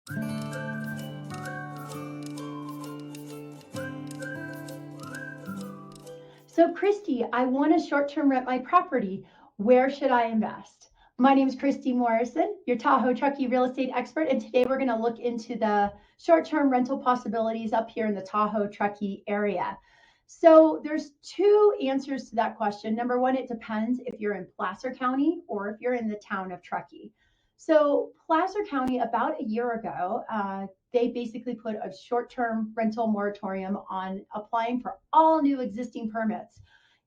So, Christy, I want to short-term rent my property. Where should I invest? My name is Christy Morrison, your Tahoe Truckee real estate expert, and today we're going to look into the short-term rental possibilities up here in the Tahoe Truckee area. So there's two answers to that question. Number one, it depends if you're in Placer County or if you're in the town of Truckee. So Placer County, about a year ago, they basically put a short-term rental moratorium on applying for all new existing permits.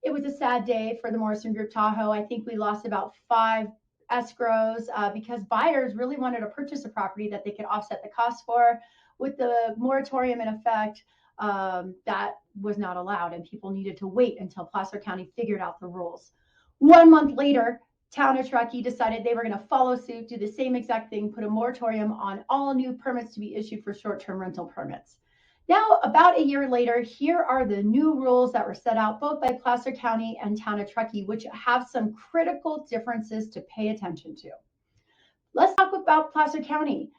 It was a sad day for the Morrison Group Tahoe. I think we lost about 5 escrows because buyers really wanted to purchase a property that they could offset the cost for. With the moratorium in effect, that was not allowed, and people needed to wait until Placer County figured out the rules. 1 month later, Town of Truckee decided they were going to follow suit, do the same exact thing, put a moratorium on all new permits to be issued for short-term rental permits. Now, about a year later, here are the new rules that were set out both by Placer County and Town of Truckee, which have some critical differences to pay attention to. Let's talk about Placer County.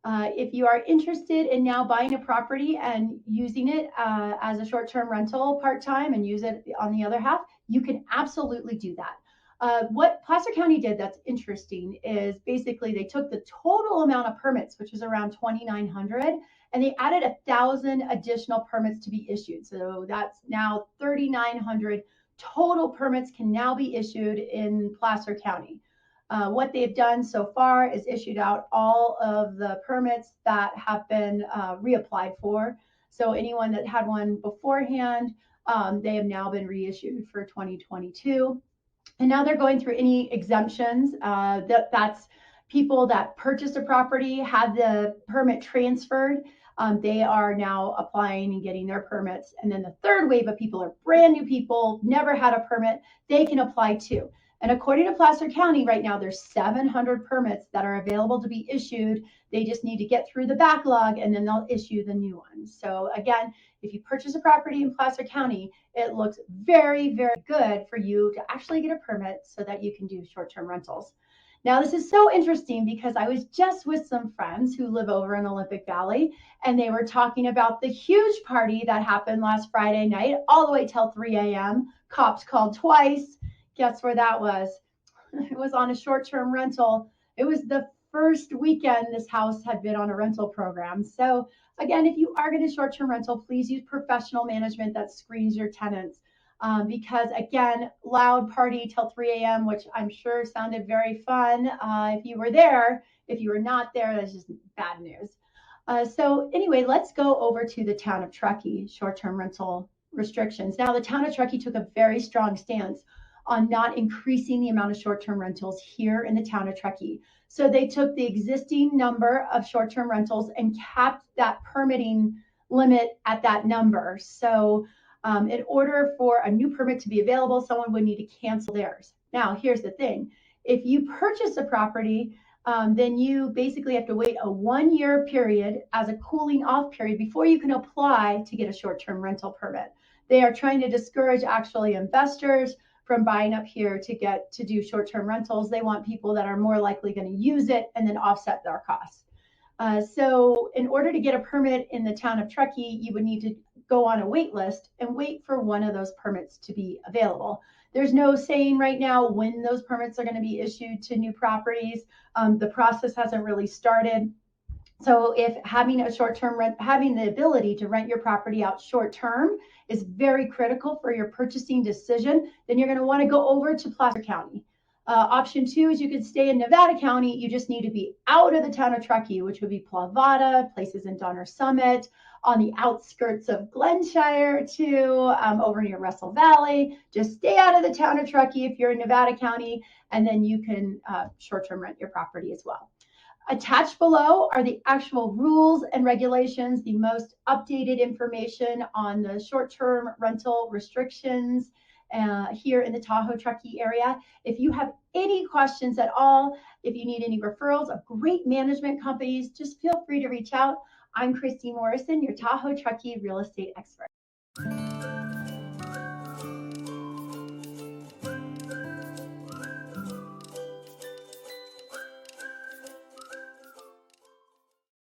If you are interested in now buying a property and using it as a short-term rental part-time and use it on the other half, you can absolutely do that. What Placer County did that's interesting is basically they took the total amount of permits, which is around 2,900, and they added 1,000 additional permits to be issued. So that's now 3,900 total permits can now be issued in Placer County. What they've done so far is issued out all of the permits that have been reapplied for. So anyone that had one beforehand, they have now been reissued for 2022. And now they're going through any exemptions. That's people that purchased a property, had the permit transferred. They are now applying and getting their permits. And then the third wave of people are brand new people, never had a permit. They can apply too. And according to Placer County, right now there's 700 permits that are available to be issued. They just need to get through the backlog and then they'll issue the new ones. So again, if you purchase a property in Placer County, it looks very, very good for you to actually get a permit so that you can do short-term rentals. Now, this is so interesting because I was just with some friends who live over in Olympic Valley, and they were talking about the huge party that happened last Friday night, all the way till 3 a.m. Cops called twice. Guess where that was? It was on a short-term rental. It was the first weekend this house had been on a rental program. So again, if you are getting a short-term rental, please use professional management that screens your tenants. Because again, loud party till 3 a.m., which I'm sure sounded very fun if you were there. If you were not there, that's just bad news. So anyway, let's go over to the Town of Truckee short-term rental restrictions. Now, the Town of Truckee took a very strong stance on not increasing the amount of short-term rentals here in the Town of Truckee. So they took the existing number of short-term rentals and capped that permitting limit at that number. So in order for a new permit to be available, someone would need to cancel theirs. Now, here's the thing. If you purchase a property, then you basically have to wait a 1-year period as a cooling off period before you can apply to get a short-term rental permit. They are trying to discourage actually investors from buying up here to do short-term rentals. They want people that are more likely going to use it and then offset their costs. So in order to get a permit in the Town of Truckee, you would need to go on a wait list and wait for one of those permits to be available. There's no saying right now when those permits are going to be issued to new properties. The process hasn't really started. So if having a short-term rent, having the ability to rent your property out short-term is very critical for your purchasing decision, then you're going to want to go over to Placer County. Option 2 is you can stay in Nevada County. You just need to be out of the Town of Truckee, which would be Plavada, places in Donner Summit, on the outskirts of Glenshire too, over near Russell Valley. Just stay out of the Town of Truckee if you're in Nevada County, and then you can short-term rent your property as well. Attached below are the actual rules and regulations, the most updated information on the short-term rental restrictions here in the Tahoe Truckee area. If you have any questions at all, if you need any referrals of great management companies, just feel free to reach out. I'm Christy Morrison, your Tahoe Truckee real estate expert.